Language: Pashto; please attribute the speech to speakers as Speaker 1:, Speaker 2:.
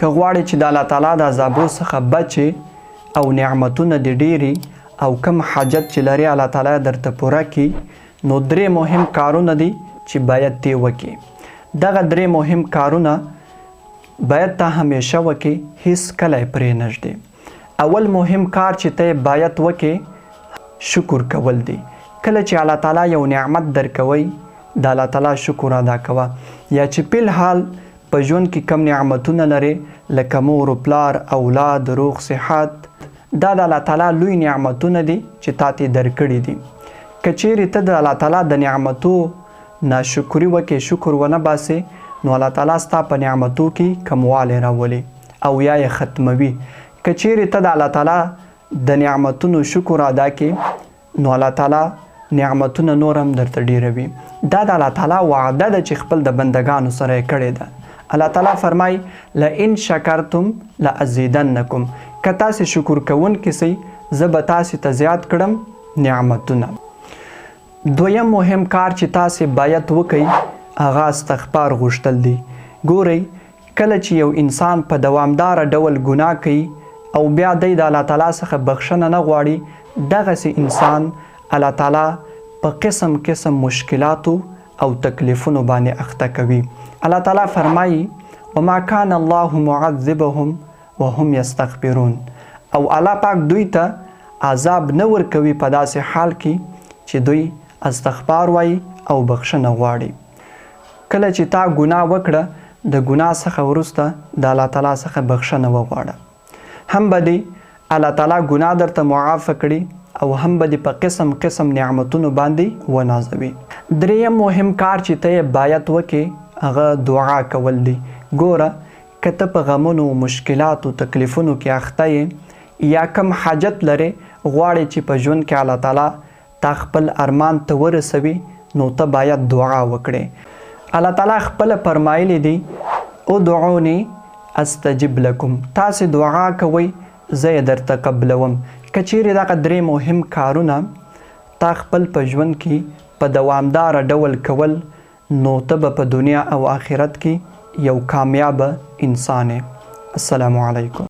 Speaker 1: که غواړې چې د الله تعالی د عذابو څخه بچې او نعمتونه دې ډېري او کم حاجت چې لري الله تعالی درته پوره کړي، نو 3 مهم کارونه دي چې باید دې وکړي. دغه 3 مهم کارونه باید ته همیشه وکړي، هیڅ کله یې پرې نږدې. اول مهم کار چې ته باید وکړي شکر کول دی. کله چې الله تعالی یو نعمت درکوي د الله تعالی شکر ادا کوه، یا چې په الحال په ژوند کې کم نعمتونه لري لکه مور و پلار، اولاد، روغ صحت، دا د الله تعالی لوی نعمتونه دي چې تا ته درکړي دي. که چیرې ته د الله تعالی د نعمتو ناشکري وکړې، شکر ونه باسې، نو الله تعالی ستا په نعمتو کې کموالی راولي او یا یې ختموي. که چیرې ته د الله تعالی د نعمتونو شکر ادا کړې، نو الله تعالی نعمتونه نور هم درته ډیروي. دا د الله تعالی وعده ده چې خپل د بندگانو سره یې کړې ده. الله تعالی فرمای لئن شکرتم لازیدنکم، که تاسې شکر کوونکي سئ زه به تاسې ته زیات کړم نعمتونه. دویم مهم کار چې تاسې باید وکئ هغه استغفار غوښتل دی. ګورئ، کله چې یو انسان په دوامداره ډول ګناه کوي او بیا دی د الله تعالی څخه بخښنه نه غواړي، دغسې انسان الله تعالی په قسم قسم مشکلاتو او تکلیفونو باندې اخته کوي. الله تعالی فرمایي وما کان الله معذبهم وهم یستغفرون، او الله پاک دوی ته عذاب نه ورکوي په داسې حال کې چې دوی استغفار وایي او بخښنه غواړي. کله چې تا ګناه وکړه، د ګناه څخه وروسته د الله تعالی څخه بخښنه وغواړه. هم به دې الله تعالی ګناه درته معاف کړي او هم به دې په قسم قسم نعمتونو باندې ونازوي. دریم مهم کار چې ته یې باید وکړې هغه دعا کول دی. ګوره، که ته په غمونو، مشکلاتو، تکلیفونو کې اخته یې یا کم حاجت لرې، غواړې چې په ژوند کې الله تعالی تا خپل ارمان ته ورسوي، نو ته باید دعا وکړې. الله تعالی خپله فرمایلی دی ادعوني استجب لکم، تاسې دعا کوئ زه یې درته قبلوم. که چیرې دغه 3 مهم کارونه تا خپل په ژوند کې په دوامداره ډول کول، نو ته به په دنیا او آخرت کې یو کامیاب انسان یې. السلام علیکم.